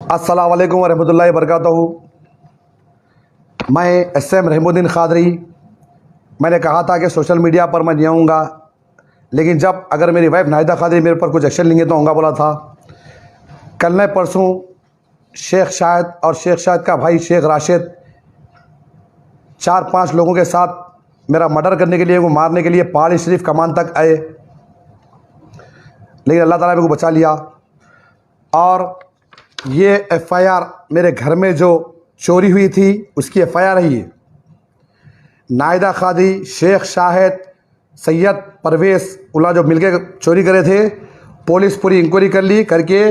अस्सलाम वालेकुम वरहमतुल्लाहि वबरकातुहू। मैं SM रहमुद्दीन क़ादरी। मैंने कहा था कि सोशल मीडिया पर मैं नहीं आऊँगा, लेकिन जब अगर मेरी वाइफ नाहिदा क़ादरी मेरे पर कुछ एक्शन लेंगे तो आऊँगा बोला था। कल ने परसों शेख शाहिद और शेख शाहिद का भाई शेख राशिद 4-5 लोगों के साथ मेरा मर्डर करने के लिए, वो मारने के लिए पहाड़ी शरीफ कमान तक आए, लेकिन अल्लाह ताला ने मेरे को बचा लिया। और ये FIR मेरे घर में जो चोरी हुई थी उसकी FIR है। ये नाहिदा क़ादरी, शेख शाहिद, सैयद परवेज़ उल्ला जो मिलके चोरी करे थे, पुलिस पूरी इंक्वायरी कर ली, करके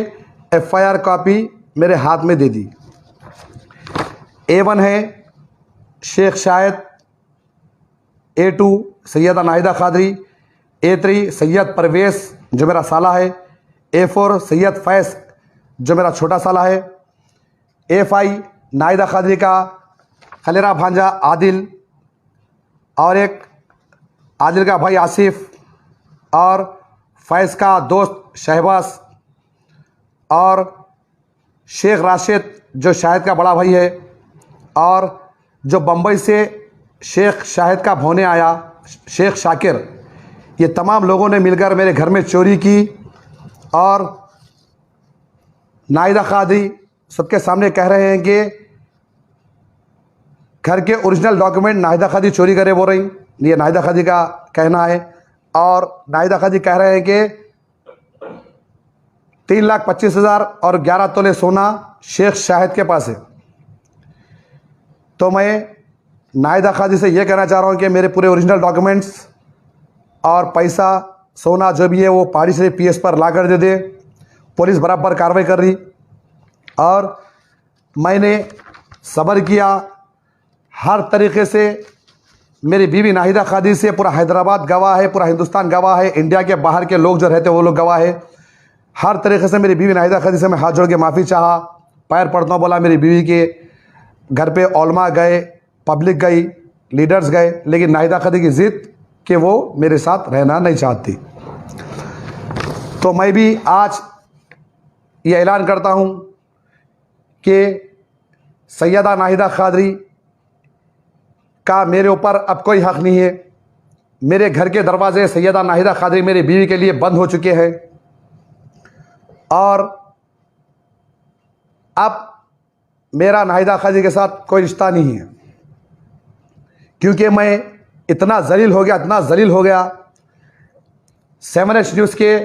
FIR कॉपी मेरे हाथ में दे दी। A1 है शेख शाहिद, A2 सैयदा नाहिदा क़ादरी, A3 सैयद परवेज़ जो मेरा साला है, A4 सैयद फैज़ जो मेरा छोटा साला है, A5 नाहिदा क़ादरी का खलेरा भांजा आदिल, और एक आदिल का भाई आसिफ, और फैज़ का दोस्त शहबाज, और शेख राशिद जो शाहिद का बड़ा भाई है, और जो बम्बई से शेख शाहिद का भोने आया शेख शाकिर। ये तमाम लोगों ने मिलकर मेरे घर में चोरी की। और नाहिदा क़ादरी सबके सामने कह रहे हैं कि घर के ओरिजिनल डॉक्यूमेंट नाहिदा क़ादरी चोरी करे बोल रही, ये नाहिदा क़ादरी का कहना है। और नाहिदा क़ादरी कह रहे हैं कि 3,25,000 और 11 तोले सोना शेख शाहिद के पास है। तो मैं नाहिदा क़ादरी से ये कहना चाह रहा हूँ कि मेरे पूरे ओरिजिनल डॉक्यूमेंट्स और पैसा सोना जो भी है वो पहाड़ी से PS पर ला कर दे दे। पुलिस बराबर कार्रवाई कर रही, और मैंने सब्र किया हर तरीके से। मेरी बीवी नाहिदा क़ादरी से पूरा हैदराबाद गवाह है, पूरा हिंदुस्तान गवाह है, इंडिया के बाहर के लोग जो रहते हैं वो लोग गवाह है। हर तरीके से मेरी बीवी नाहिदा क़ादरी से मैं हाथ जोड़ के माफ़ी चाहा, पैर पड़ता हूँ, बोला मेरी बीवी के घर पे ओलमा गए, पब्लिक गई, लीडर्स गए, लेकिन नाहिदा क़ादरी की ज़िद कि वो मेरे साथ रहना नहीं चाहती। तो मैं भी आज ये ऐलान करता हूँ कि सैयदा नाहिदा क़ादरी का मेरे ऊपर अब कोई हक़ नहीं है। मेरे घर के दरवाजे सैयदा नाहिदा क़ादरी मेरी बीवी के लिए बंद हो चुके हैं, और अब मेरा नाहिदा क़ादरी के साथ कोई रिश्ता नहीं है, क्योंकि मैं इतना ज़लील हो गया, इतना ज़लील हो गया। 7H न्यूज़ के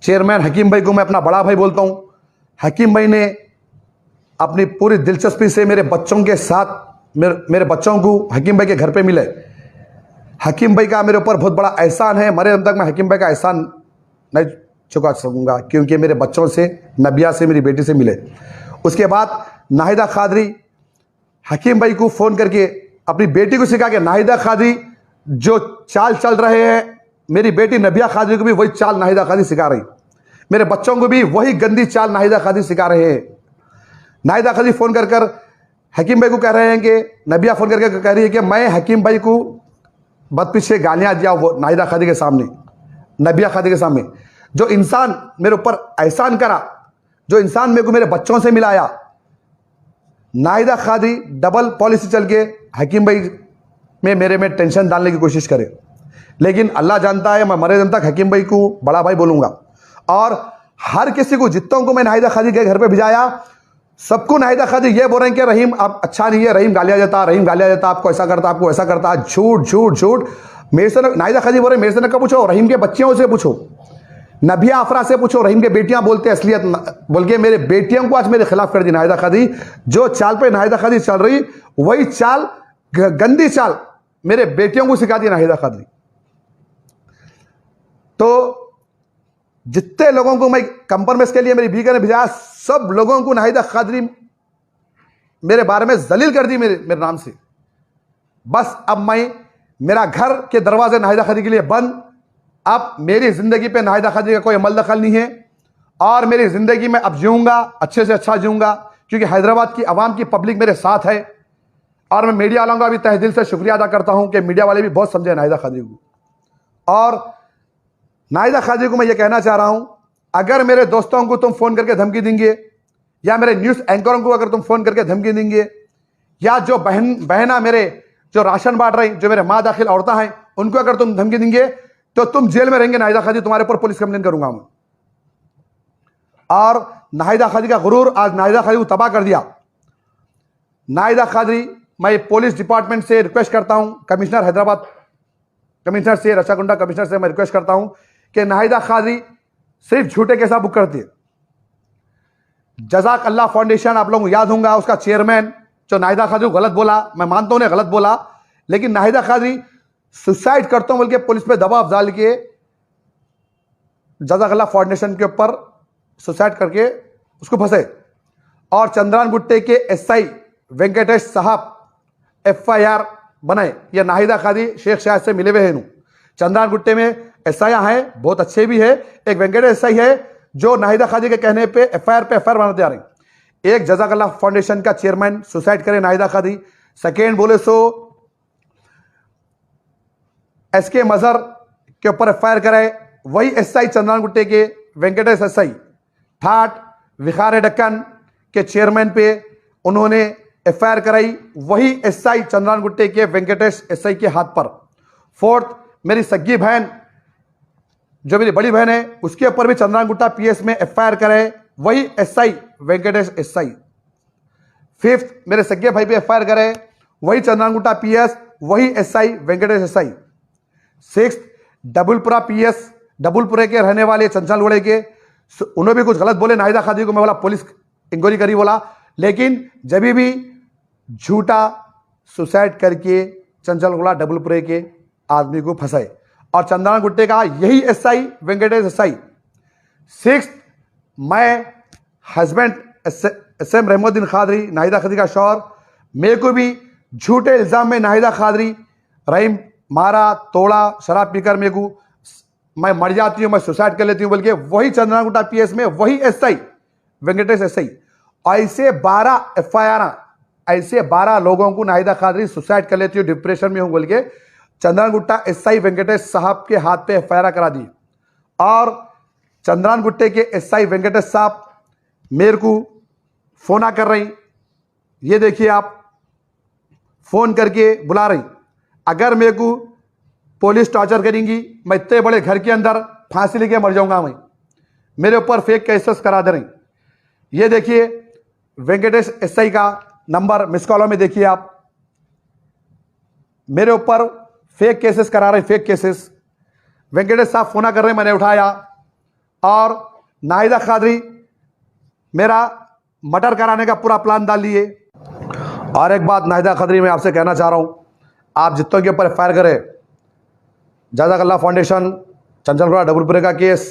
चेयरमैन हकीम भाई को मैं अपना बड़ा भाई बोलता हूँ। हकीम भाई ने अपनी पूरी दिलचस्पी से मेरे बच्चों के साथ मेरे बच्चों को हकीम भाई के घर पे मिले। हकीम भाई का मेरे ऊपर बहुत बड़ा एहसान है, मरे दम तक मैं हकीम भाई का एहसान नहीं चुका सकूँगा, क्योंकि मेरे बच्चों से, नबिया से, मेरी बेटी से मिले। उसके बाद नाहिदा क़ादरी हकीम भाई को फ़ोन करके अपनी बेटी को सिखा के नाहिदा क़ादरी जो चाल चल रहे हैं, मेरी बेटी नबिया क़ादरी को भी वही चाल नाहिदा क़ादरी सिखा रही, मेरे बच्चों को भी वही गंदी चाल नाहिदा क़ादरी सिखा रहे हैं। नाहिदा क़ादरी फ़ोन कर हकीम भाई को कह रहे हैं कि नबिया फ़ोन करके कह रही है कि मैं हकीम भाई को बदपीछे गालियाँ दिया वो नाहिदा क़ादरी के सामने, नबिया क़ादरी के सामने। जो इंसान मेरे ऊपर एहसान करा, जो इंसान मेरे को मेरे बच्चों से मिलाया, नाहिदा क़ादरी डबल पॉलिसी चल के हकीम भाई में मेरे में टेंशन डालने की कोशिश करे, लेकिन अल्लाह जानता है मैं मरे दम तक हकीम भाई को बड़ा भाई बोलूँगा। और हर किसी को, जितनों को मैं नाहिदा क़ादरी के घर पे भिजाया, सबको नाहिदा क़ादरी ये बोल रहे हैं कि रहीम आप अच्छा नहीं है, रहीम गालियाँ देता, रहीम गालियाँ देता, आपको ऐसा करता, आपको ऐसा करता। झूठ झूठ झूठ। मेरे से नाहिदा क़ादरी बोल रहे मेरे से न पूछो, रहीम के बच्चियों से पूछो, नबिया अफरा से पूछो, रहीम के बेटियां बोलते असलियत बोल के मेरे बेटियों को आज मेरे खिलाफ कर दी नाहिदा क़ादरी। जो चाल पे नाहिदा क़ादरी चल रही वही चाल, गंदी चाल मेरे बेटियों को सिखा दी नाहिदा क़ादरी। तो जितने लोगों को मैं कंप्रोमाइज के लिए मेरी बीवी ने भेजा, सब लोगों को नाहिदा क़ादरी मेरे बारे में जलील कर दी मेरे नाम से। बस अब मेरा घर के दरवाजे नाहिदा क़ादरी के लिए बंद। अब मेरी ज़िंदगी पे नाहिदा क़ादरी का कोई अमल दखल नहीं है, और मेरी ज़िंदगी में अब जीऊँगा, अच्छे से अच्छा जीऊँगा, क्योंकि हैदराबाद की आवाम की पब्लिक मेरे साथ है। और मैं मीडिया वालों का भी तहे दिल से शुक्रिया अदा करता हूँ कि मीडिया वाले भी बहुत समझे नाहिदा क़ादरी को। और नाहिदा क़ादरी को मैं ये कहना चाह रहा हूँ, अगर मेरे दोस्तों को तुम फ़ोन करके धमकी देंगे या मेरे न्यूज़ एंकरों को अगर तुम फ़ोन करके धमकी देंगे, या जो बहना मेरे जो राशन बांट रही, जो मेरे माँ दाखिल औरतें हैं, उनको अगर तुम धमकी देंगे तो तुम जेल में रहेंगे नाहिदा खादी, तुम्हारे ऊपर पुलिस कंप्लेन करूंगा मैं। और नाहिदा खादी का गुरूर आज नाहिदा खादी को तबाह कर दिया। नाहिदा खादी, मैं पुलिस डिपार्टमेंट से रिक्वेस्ट करता हूं, कमिश्नर हैदराबाद कमिश्नर से, रचागुंडा कमिश्नर से मैं रिक्वेस्ट करता हूं कि नाहिदा खादी सिर्फ झूठे केस बुक करती है। जज़ाक अल्लाह फाउंडेशन, आप लोगों को याद होगा, उसका चेयरमैन जो नाहिदा खादी को गलत बोला, मैं मानता हूं उन्हें गलत बोला, लेकिन नाहिदा खादी सुसाइड करता हूं बोल के पुलिस पे दबाव डाल के जज़ाक अल्लाह फाउंडेशन के ऊपर सुसाइड करके उसको फंसे। और चंद्रान गुट्टे के एसआई वेंकटेश साहब FIR बनाए, ये नाहिदा खादी शेख शायद से मिले हुए हैं। चंद्रान गुट्टे में SI हैं, बहुत अच्छे भी है। एक वेंकटेश SI है जो नाहिदा खादी के कहने पे FIR बनाते आ रहे हैं। एक जज़ाक अल्लाह फाउंडेशन का चेयरमैन सुसाइड करे नाहिदा खादी। सेकेंड बोले सो SK मजहर के ऊपर FIR कराए, वही SI चंद्रान गुट्टे के वेंकटेश SI। थर्ड विखार डक्कन के चेयरमैन पे उन्होंने FIR कराई, वही SI चंद्रान गुट्टे के वेंकटेश SI के हाथ पर। फोर्थ मेरी सग्गी बहन जो मेरी बड़ी बहन है, उसके ऊपर भी चंद्रान गुट्टा PS में FIR कराए, वही SI वेंकटेश SI। फिफ्थ मेरे सग्गे भाई पे FIR कराए, वही चंद्रान गुट्टा PS, वही SI Venkatesh SI। Six Dabeerpura PS, डबुलपुरे के रहने वाले चंचल वड़े के, उन्होंने भी कुछ गलत बोले नाहिदा खादी को। मैं बोला पुलिस इंक्वायरी करी बोला, लेकिन जब भी झूठा सुसाइड करके चंचलगुड़ा डबुलपुरे के आदमी को फंसाए, और चंद्रान गुट्टे का यही SI वेंकटेश SI। सिक्स मैं हस्बैंड SM रहमुद्दीन खादरी, नाहिदा खादी का शौहर, मेरे को भी झूठे इल्ज़ाम में नाहिदा खादरी रहीम मारा तोड़ा, शराब पीकर मेरे को मैं मर जाती हूँ, मैं सुसाइड कर लेती हूँ बोल के, वही चंद्रान गुट्टा PS में वही SI वेंकटेश SI। ऐसे 12 FIR, ऐसे 12 लोगों को नाहिदा खादरी सुसाइड कर लेती हूँ, डिप्रेशन में हूँ बोल के चंद्रान गुट्टा SI वेंकटेश साहब के हाथ पे FIR करा दी। और चंद्रान गुट्टे के SI वेंकटेश साहब मेरे को फोन कर रही, ये देखिए आप, फोन करके बुला रही, अगर मेरे को पुलिस टॉर्चर करेंगी, मैं इतने बड़े घर के अंदर फांसी लेके मर जाऊंगा, मैं मेरे ऊपर फेक केसेस करा दे रही। ये देखिए वेंकटेश SI का नंबर मिस कॉलों में देखिए आप, मेरे ऊपर फेक केसेस करा रहे, फेक केसेस। वेंकटेश साहब फोन कर रहे, मैंने उठाया, और नाहिदा खादरी मेरा मर्डर कराने का पूरा प्लान डाल लिए। और एक बात नाहिदा खादरी मैं आपसे कहना चाह रहा हूं, आप जितनों के ऊपर FIR करें, जज़ाक अल्लाह फाउंडेशन, चंचलगुड़ा डबुलपुरे का केस,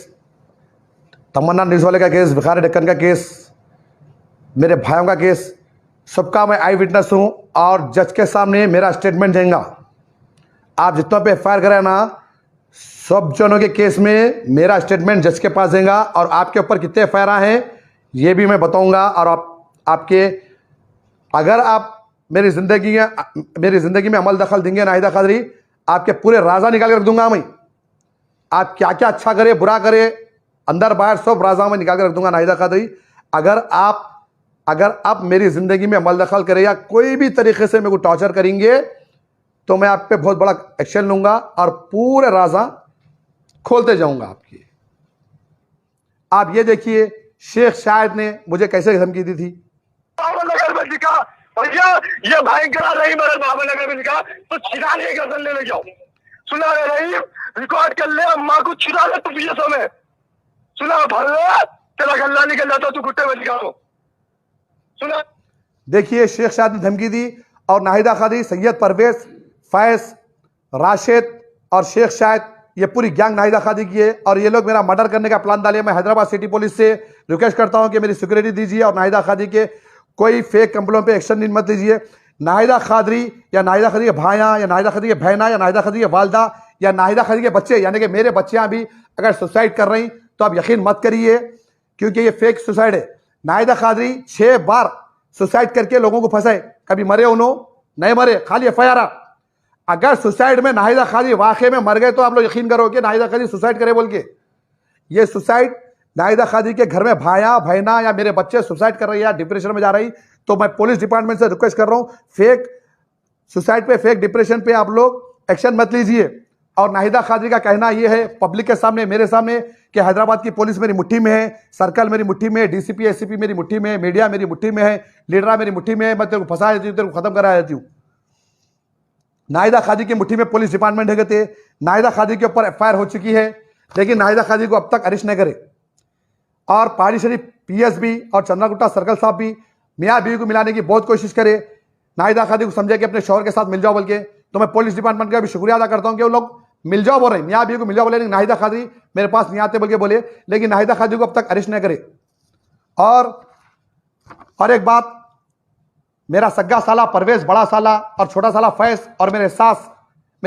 तमन्ना न्यूज़ वाले का केस, विखार डक्कन का केस, मेरे भाइयों का केस, सबका मैं आई विटनेस हूँ, और जज के सामने मेरा स्टेटमेंट देंगे। आप जितनों पे FIR करें ना, सब जनों के केस में मेरा स्टेटमेंट जज के पास देगा, और आपके ऊपर कितने FIR हैं ये भी मैं बताऊंगा। और आपके अगर आप मेरी ज़िंदगी में अमल दखल देंगे नाहिदा खादरी, आपके पूरे राजा निकाल के रख दूंगा मैं। आप क्या क्या अच्छा करे बुरा करे, अंदर बाहर सब राजा में निकाल के रख दूंगा नाहिदा खादरी। अगर आप मेरी ज़िंदगी में अमल दखल करें या कोई भी तरीके से मेरे को टॉर्चर करेंगे, तो मैं आप पे बहुत बड़ा एक्शन लूंगा और पूरे राजा खोलते जाऊंगा आपकी। आप ये देखिए शेख शायद ने मुझे कैसे धमकी दी थी। भैया ये भयंकर रही मेरे बाबा में लिखा तो छिड़ा ले गर्दन ले जाओ, सुना रही रिकॉर्ड कर ले, अम्मा को छिड़ा ले तू PSO में, सुना भर ले तेरा गल्ला निकल जाता तू गुट्टे में दिखा दो, सुना। देखिए शेख शायद ने धमकी दी, और नाहिदा खादी, सैयद परवेज, फैज, राशिद और शेख शायद, ये पूरी गैंग नाहिदा खादी की है, और ये लोग मेरा मर्डर करने का प्लान डाले। मैं हैदराबाद सिटी पुलिस से रिक्वेस्ट करता हूं कि मेरी सिक्योरिटी दीजिए, और नाहिदा खादी के कोई फेक कंप्लेंट पे एक्शन मत लीजिए। नाहिदा खादरी या नाहिदा खादी के भाइयाँ या नाहिदा खादी के बहना या नाहिदा खादी के वालदा या नाहिदा खादी के बच्चे, यानी कि मेरे बच्चियाँ भी अगर सुसाइड कर रही तो आप यकीन मत करिए, क्योंकि ये फेक सुसाइड है। नाहिदा खादरी 6 बार सुसाइड करके लोगों को फंसाए, कभी मरे उन्होंने नहीं मरे, खाली FIR। अगर सुसाइड में नाहिदा खादी वाकई में मर गए तो आप लोग यकीन करो कि नाहिदा खादी सुसाइड करे बोल के। ये सुसाइड नाहिदा खादी के घर में भाया बहना या मेरे बच्चे सुसाइड कर रही है या डिप्रेशन में जा रही, तो मैं पुलिस डिपार्टमेंट से रिक्वेस्ट कर रहा हूं, फेक सुसाइड पे, फेक डिप्रेशन पे आप लोग एक्शन मत लीजिए। और नाहिदा खादी का कहना यह है पब्लिक के सामने, मेरे सामने, कि हैदराबाद की पुलिस मेरी मुट्ठी में है, सर्कल मेरी मुट्ठी में है, डीसीपी एसीपी मेरी मुट्ठी में है, मीडिया मेरी मुट्ठी में है, लीडरा मेरी मुट्ठी में है, मैं तेरे को फंसा देती हूँ, तेरे को खत्म करा देती हूँ। नाहिदा खादी की मुट्ठी में पुलिस डिपार्टमेंट है कहते। नाहिदा खादी के ऊपर एफआईआर हो चुकी है, लेकिन नाहिदा खादी को अब तक अरेस्ट नहीं करे। और पहाड़ी शरीफ पीएस भी और चंद्रागुट्टा सर्कल साहब भी मियाँ बीवी को मिलाने की बहुत कोशिश करे, नाहिदा खादी को समझे कि अपने शौहर के साथ मिल जाओ, बल्कि तो मैं पुलिस डिपार्टमेंट का भी शुक्रिया अदा करता हूं कि वो लोग मिल जाओ बोल रहे, मियाँ बीवी को मिल जाओ बोले, लेकिन नाहिदा खादी मेरे पास नहीं आते बल्कि बोले, लेकिन नाहिदा खादी को अब तक अरेस्ट नहीं करे। और एक बात, मेरा सग्गा साला परवेज, बड़ा साला और छोटा साला फैज, और मेरे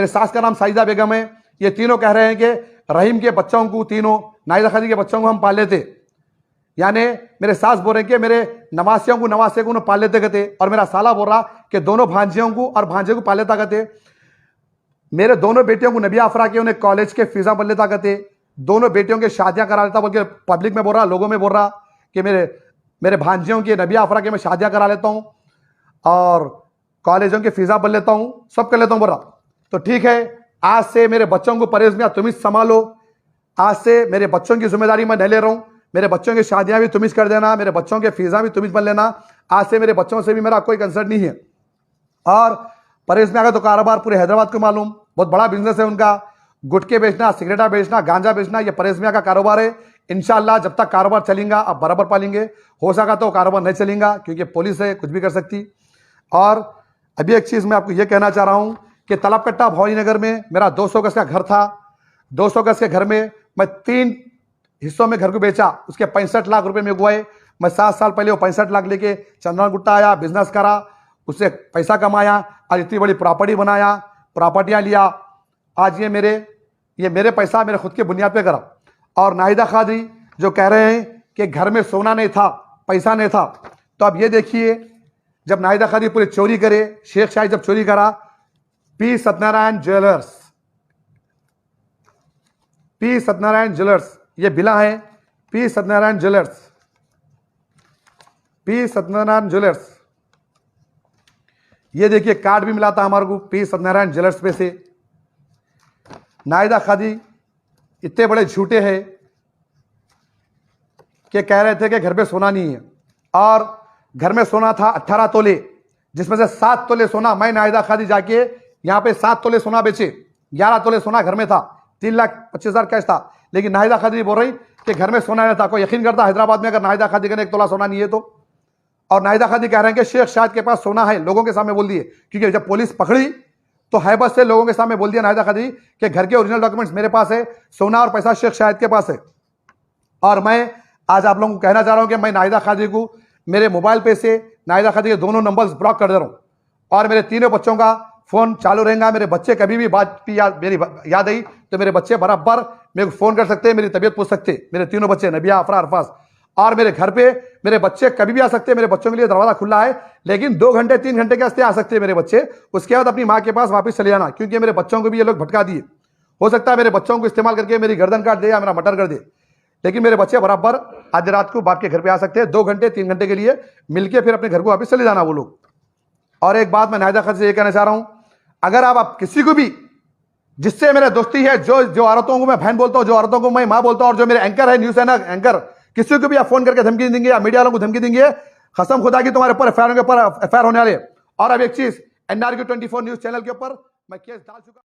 सास का नाम साइदा बेगम है, ये तीनों कह रहे हैं कि रहीम के बच्चों को, तीनों नाहिदा खादी के बच्चों को हम पाल लेते। यानी मेरे सास बोल रहे कि मेरे नवासियों को, नवासे को पाल लेते कहते, और मेरा साला बोल रहा कि दोनों भांजियों को और भांजे को पाल लेता कहते। मेरे दोनों बेटियों को नबिया अफरा के उन्हें कॉलेज के फीसा बन लेता कहते, दोनों बेटियों के शादियां करा लेता, बल्कि पब्लिक में बोल रहा, लोगों में बोल रहा कि मेरे भांजियों की नबिया अफरा के मैं शादियां करा लेता हूं और कॉलेजों के फीसा बन लेता हूं, सब कर लेता हूं बोल रहा। तो ठीक है, आज से मेरे बच्चों को परवेज मियां तुम ही संभालो, आज से मेरे बच्चों की जिम्मेदारी मैं नहीं ले रहा हूं, मेरे बच्चों की शादियां भी तुम ही कर देना, मेरे बच्चों के फीसा भी तुम ही बन लेना, आज से मेरे बच्चों से भी मेरा कोई कंसर्न नहीं है। और परवेज मियां का तो कारोबार पूरे हैदराबाद को मालूम, बहुत बड़ा बिजनेस है उनका, गुटके बेचना, सिगरेटा बेचना, गांजा बेचना, ये परवेज मियां का कारोबार है। इंशाल्लाह जब तक कारोबार चलेगा आप बराबर पालेंगे, हो सका तो कारोबार नहीं चलेगा क्योंकि पुलिस है, कुछ भी कर सकती। और अभी एक चीज़ मैं आपको ये कहना चाह रहा हूँ कि तलबकट्टा भवानी नगर में मेरा 200 गज का घर था, 200 गज के घर में मैं 3 हिस्सों में घर को बेचा, उसके 65 लाख रुपए में हुए। मैं 7 साल पहले वो 65 लाख लेके चंद्रागुट्टा आया, बिजनेस करा, उससे पैसा कमाया, आज इतनी बड़ी प्रॉपर्टी बनाया, प्रॉपर्टियां लिया, आज ये मेरे पैसा मेरे खुद के बुनियाद पे करा। और नाहिदा खादी जो कह रहे हैं कि घर में सोना नहीं था, पैसा नहीं था, तो अब ये देखिए, जब नाहिदा खादी पूरी चोरी करे, शेख शाही जब चोरी करा, पी सत्यनारायण ज्वेलर्स, ये बिला है, पी सत्यनारायण ज्वेलर्स, ये देखिए कार्ड भी मिला था हमारे को पी सत्यनारायण ज्वेलर्स पे से। नाहिदा खादी इतने बड़े झूठे हैं कि कह रहे थे कि घर पे सोना नहीं है, और घर में सोना था 18 तोले, जिसमें से 7 तोले सोना मैं नाहिदा खादी जाके यहां पे 7 तोले सोना बेचे, 11 तोले सोना घर में था, 3,25,000 कैश था। लेकिन नाहिदा खादी बोल रही कि घर में सोना नहीं था। कोई यकीन करता हैदराबाद में अगर नाहिदा खादी का 1 तोला सोना नहीं है तो? और नाहिदा खादी कह रहे हैं कि शेख शाहिद के पास सोना है, लोगों के सामने बोल दिए, क्योंकि जब पुलिस पकड़ी तो हैबत से लोगों के सामने बोल दिया नाहिदा खादी कि घर के ओरिजिनल डॉक्यूमेंट्स मेरे पास है, सोना और पैसा शेख शाहिद के पास है। और मैं आज आप लोगों को कहना चाह रहा हूं कि मैं नाहिदा खादी को मेरे मोबाइल पे से नाहिदा खादी के दोनों नंबर्स ब्लॉक कर दे रहा हूं, और मेरे तीनों बच्चों का फोन चालू रहेगा। मेरे बच्चे कभी भी बात की मेरी याद आई तो मेरे बच्चे बराबर मेरे को फोन कर सकते हैं, मेरी तबीयत पूछ सकते हैं, मेरे तीनों बच्चे नबिया, अफरा, अरफाज। और मेरे घर पे मेरे बच्चे कभी भी आ सकते हैं, मेरे बच्चों के लिए दरवाजा खुला है, लेकिन 2 घंटे 3 घंटे के वास्ते आ सकते हैं मेरे बच्चे, उसके बाद अपनी माँ के पास वापस चले जाना, क्योंकि मेरे बच्चों को भी ये लोग भटका दिए। हो सकता है मेरे बच्चों को इस्तेमाल करके मेरी गर्दन काट दे या मेरा मर्डर कर दे, लेकिन मेरे बच्चे बराबर आधी रात को बाप के घर पे आ सकते हैं, 2 घंटे 3 घंटे के लिए मिलके फिर अपने घर को वापस चले जाना वो लोग। और एक बात मैं नाहिदा खादी से ये कहना चाह रहा हूं, अगर आप किसी को भी जिससे मेरा दोस्ती है, जो औरतों को मैं बहन बोलता हूं, जो औरतों को मैं मां बोलता हूं, और जो मेरे एंकर है, न्यूज एंकर, किसी को भी आप फोन करके धमकी देंगे या मीडिया वालों को धमकी देंगे, कसम खुदा की तुम्हारे ऊपर एफआईआर होने वाले। और अब एक चीज, NRQ 24 न्यूज चैनल के ऊपर मैं केस डाल चुका।